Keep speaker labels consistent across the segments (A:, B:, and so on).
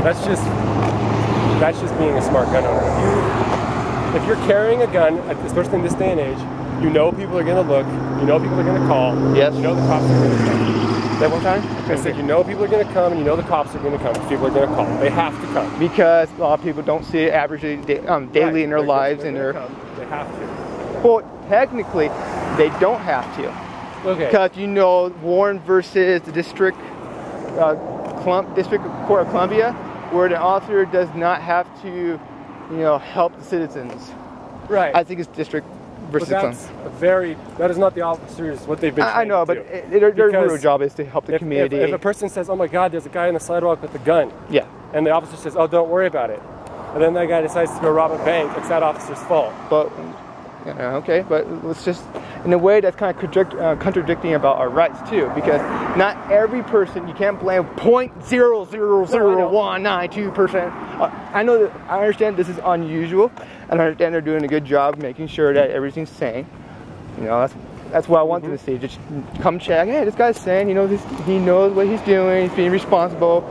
A: That's just being a smart gun owner. If you're carrying a gun, especially in this day and age, you know people are going to look, you know people are going to call,
B: yes.
A: You know the cops are going to come.
B: That one time?
A: I said you know people are going to come and you know the cops are going to come because people are going to call. They have to come.
B: Because a lot of people don't see it averagely daily in their lives.
A: They have to.
B: Well, technically, they don't have to.
A: Okay.
B: Because you know Warren versus the District Court of Columbia, where the officer does not have to, help the citizens.
A: Right.
B: I think it's District versus Columbia.
A: That is not the officers, what they've been
B: I know, but their real job is to help the community.
A: If a person says, oh my God, there's a guy on the sidewalk with a gun.
B: Yeah.
A: And the officer says, oh, don't worry about it. And then that guy decides to go rob a bank, it's that officer's fault.
B: But, okay, but it's just, in a way that's kind of contradicting about our rights too, because not every person, you can't blame 0.0001992%. I know that, I understand this is unusual, and I understand they're doing a good job making sure that everything's sane. That's what I want them to see. Just come check. Hey, this guy's sane. He knows what he's doing. He's being responsible,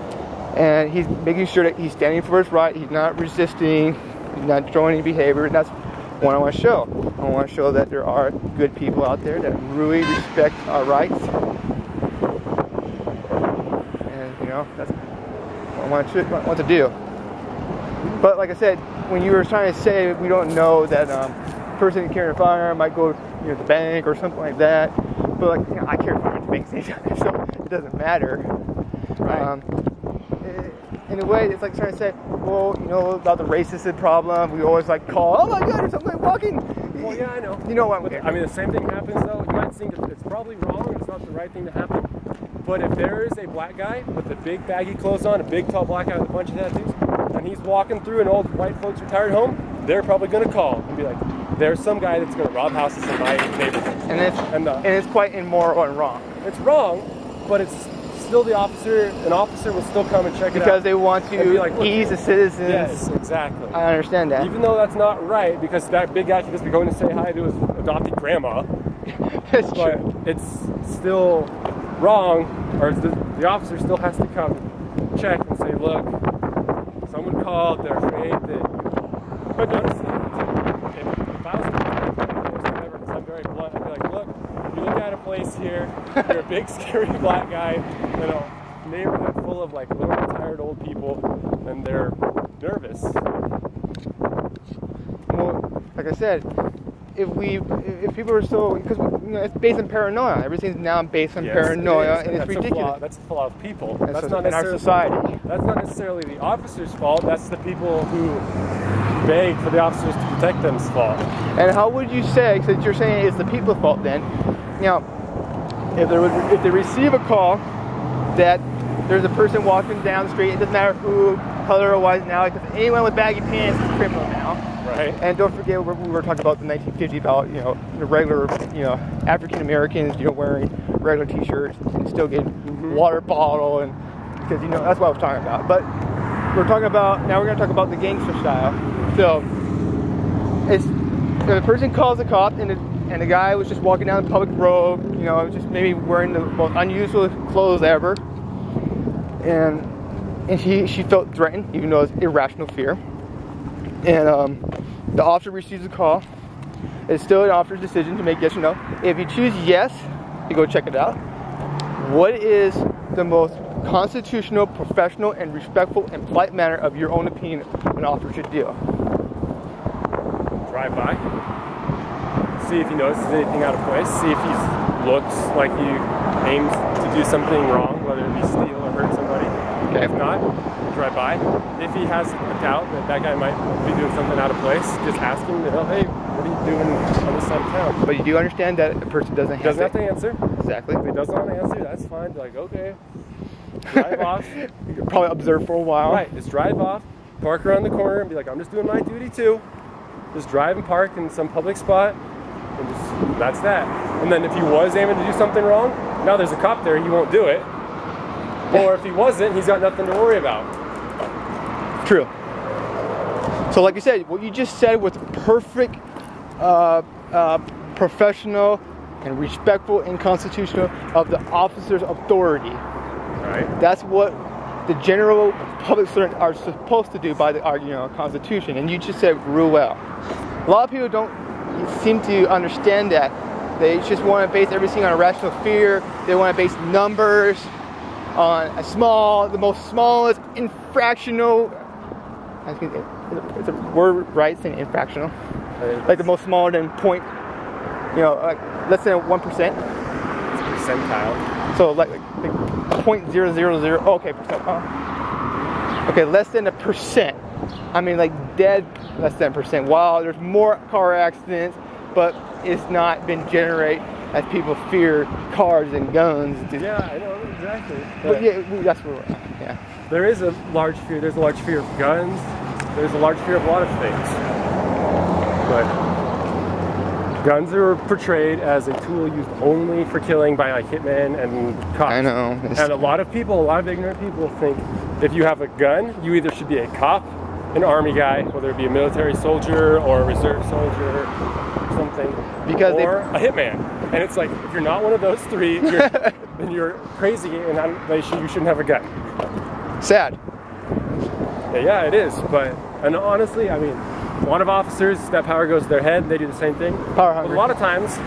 B: and he's making sure that he's standing for his right. He's not resisting. He's not showing any behavior. And that's what I want to show. I want to show that there are good people out there that really respect our rights, and that's what I want to do. But like I said, when you were trying to say we don't know that person carrying a firearm might go to the bank or something like that, but I carry a firearm at the bank same time, so it doesn't matter. Right. In a way, it's like trying to say, well, about the racist problem, we always call, oh my God, there's somebody walking.
A: Well, yeah, I know.
B: You know what?
A: I mean, the same thing happens though. You might think it's probably wrong, it's not the right thing to happen. But if there is a black guy with the big baggy clothes on, a big tall black guy with a bunch of tattoos, and he's walking through an old white folks retired home, they're probably going to call and be like, there's some guy that's going to rob houses in my neighborhood. And
B: it's quite immoral and wrong.
A: It's wrong, but it's still an officer will still come and check it out.
B: Because they want to ease the citizens.
A: Yes, exactly.
B: I understand that.
A: Even though that's not right, because that big guy could just be going to say hi to his adopted grandma.
B: That's
A: but
B: true.
A: It's still wrong, or the officer still has to come check and say, look, someone called, they're afraid that... But notice, if I was whatever, because I'm very blunt, I'd be like, look, you look at a place here, you're a big scary black guy in a neighborhood full of little retired old people, and they're nervous.
B: Well, like I said, if people are so, because it's based on paranoia. Everything's now based on paranoia, and it's ridiculous.
A: That's the flaw of people.
B: That's not in our society.
A: That's not necessarily the officer's fault. That's the people who beg for the officers to protect them's fault.
B: And how would you say, since you're saying it's the people's fault, then, if they receive a call that there's a person walking down the street, it doesn't matter who, color or wise now, because anyone with baggy pants is a criminal now.
A: Right.
B: And don't forget, we were talking about the 1950s about, the regular, African Americans, wearing regular t-shirts and still getting water bottle, and because, that's what I was talking about. But now we're going to talk about the gangster style. So, if a person calls the cop and the guy was just walking down the public road, just maybe wearing the most unusual clothes ever, and she felt threatened, even though it's irrational fear, and the officer receives a call. It's still an officer's decision to make yes or no. If you choose yes, you go check it out. What is the most constitutional, professional, and respectful and polite manner of your own opinion an officer should do?
A: Drive by, see if he notices anything out of place, see if he looks like he aims to do something wrong, whether it be steal or hurt somebody. Okay. If not, drive by. If he has a doubt that guy might be doing something out of place, just ask him, hey, what are you doing on this side of town?
B: But you do understand that a person doesn't have
A: to answer.
B: Exactly.
A: If he doesn't want to answer, that's fine. Be like, okay, drive off.
B: You could probably observe for a while.
A: Right, just drive off, park around the corner, and be like, I'm just doing my duty too. Just drive and park in some public spot, and that's that. And then if he was aiming to do something wrong, now there's a cop there, he won't do it. Or if he wasn't, he's got nothing to worry about.
B: True. So like you said, what you just said was perfect, professional, and respectful and constitutional of the officer's authority.
A: Right.
B: That's what the general public servants are supposed to do by our Constitution. And you just said real well. A lot of people don't seem to understand that. They just want to base everything on irrational fear. They want to base numbers on the most smallest infractional. I think it's a word, right? Saying infractional, like the most smaller than point. Like less than 1%. It's
A: percentile.
B: So like 0.000. Okay, percent. Okay, less than 1%. I mean, like dead less than 1%. Wow, there's more car accidents, but it's not been generated as people fear cars and guns.
A: Yeah, I know exactly.
B: But yeah, that's where we're at. Yeah.
A: There is a large fear. There's a large fear of guns. There's a large fear of a lot of things. But guns are portrayed as a tool used only for killing by like hitmen and cops.
B: I know.
A: And a lot of ignorant people think if you have a gun, you either should be a cop, an army guy, whether it be a military soldier or a reserve soldier or something, or a hitman. And it's like, if you're not one of those three, then you're crazy and you shouldn't have a gun.
B: Sad.
A: Yeah, it is. But, and honestly, I mean, a lot of officers, that power goes to their head, they do the same thing.
B: Power hungry.
A: But a lot of times,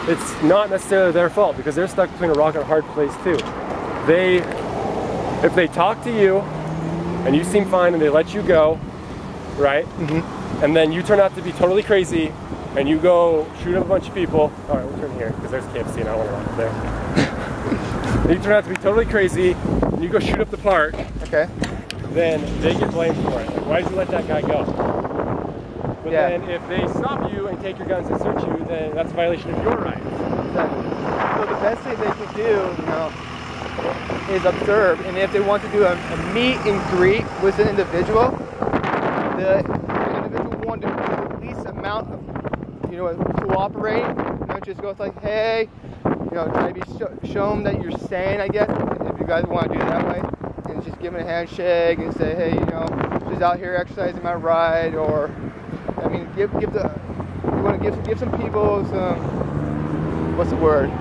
A: it's not necessarily their fault because they're stuck between a rock and a hard place too. If they talk to you and you seem fine and they let you go, right? Mm-hmm. And then you turn out to be totally crazy and you go shoot up a bunch of people. All right, we'll turn here because there's KFC and I don't want to run up there. And you turn out to be totally crazy and you go shoot up the park.
B: Okay.
A: Then they get blamed for it. Like, why did you let that guy go? But then if they stop you and take your guns and search you, then that's a violation of your rights.
B: Exactly. So the best thing they can do, is observe. And if they want to do a meet and greet with an individual, the individual want to do the least amount of, cooperating. Just go like, hey, try to show them that you're sane, I guess, if you guys want to do it that way. And just give them a handshake and say, hey, just out here exercising my right, or I mean, give some people some, what's the word?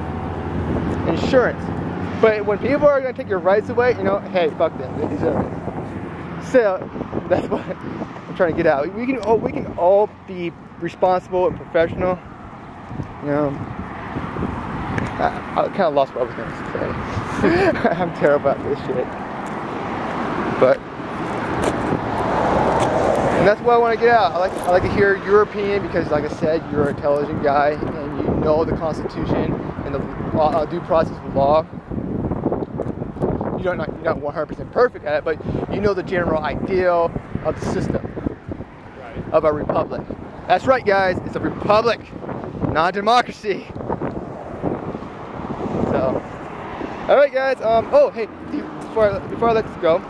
B: Insurance. But when people are gonna take your rights away, hey, fuck them, they deserve it. So that's what I'm trying to get out. We can all be responsible and professional. I kind of lost what I was gonna say. I'm terrible at this shit. But. And that's why I want to get out. I like to hear your opinion because, like I said, you're an intelligent guy and you know the Constitution and the due process of law. You're not 100% perfect at it, but you know the general ideal of the system, of a republic. That's right, guys. It's a republic, not a democracy. So, all right, guys. Oh, hey, before I let this go.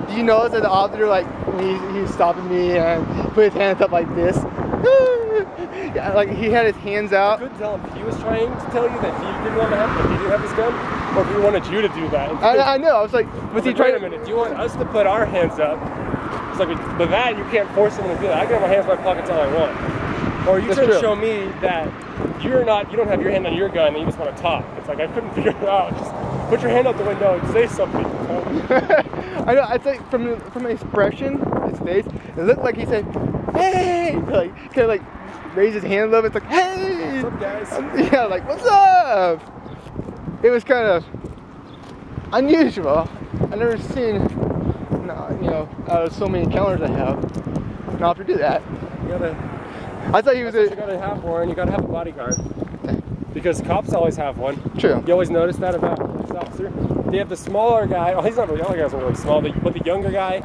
B: Do you notice that the officer, like, when he's stopping me and put his hands up like this? Yeah, like he had his hands out.
A: I couldn't tell if he was trying to tell you that he didn't want to have, if he didn't have his gun, or if he wanted you to do that.
B: I know. I was like, was he trying?
A: Wait a minute. Do you want us to put our hands up? It's like, but that you can't force someone to do that. I can have my hands in my pockets all I want. Or you trying to show me that you don't have your hand on your gun and you just want to talk. It's like I couldn't figure it out. Just put your hand out the window and say something.
B: I know. I think from an expression, his face, it looked like he said, "Hey!" Like kind of like raise his hand a little bit. It's like, "Hey!"
A: What's up, guys?
B: Yeah, like what's up? It was kind of unusual. I've never seen, out of so many encounters I have, an officer do that. I thought he was
A: you gotta have one. You gotta have a bodyguard. Because cops always have one.
B: True.
A: You always notice that about a police officer. They have the smaller guy. Oh, he's not really. The other guy's not really small. But the younger guy,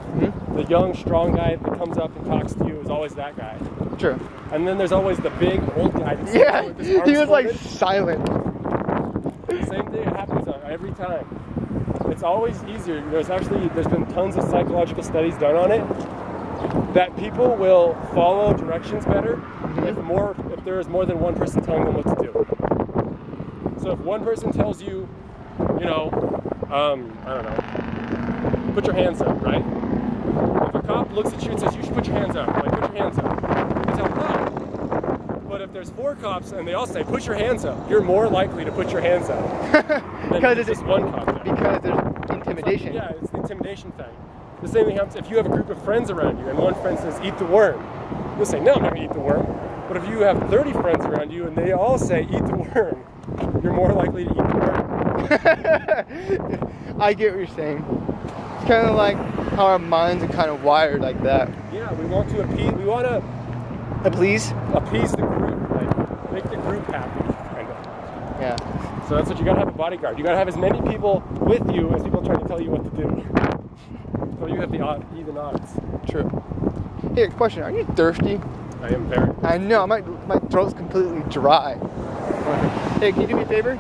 A: the young, strong guy that comes up and talks to you is always that guy.
B: True.
A: And then there's always the big old guy.
B: Yeah. He was like silent.
A: Same thing. It happens every time. It's always easier. There's been tons of psychological studies done on it. That people will follow directions better if there is more than one person telling them what to do. So if one person tells you, I don't know, put your hands up, right? If a cop looks at you and says, you should put your hands up, like, put your hands up, you tell them no. But if there's 4 cops and they all say, put your hands up, you're more likely to put your hands up.
B: Because it's
A: just one cop.
B: Because there's intimidation.
A: It's intimidation thing. The same thing happens if you have a group of friends around you and one friend says, eat the worm. You'll say, no, I'm not going to eat the worm. But if you have 30 friends around you and they all say, eat the worm, you're more likely to eat the worm.
B: I get what you're saying. It's kind of like how our minds are kind of wired like that.
A: Yeah, we want to appease,
B: Appease
A: the group, like make the group happy, kind of.
B: Yeah.
A: So that's what you gotta have a bodyguard. You gotta have as many people with you as people trying to tell you what to do. So you have the even odds.
B: True. Here, question: are you thirsty?
A: I am very.
B: I know. My throat's completely dry. Hey, can you do me a favor?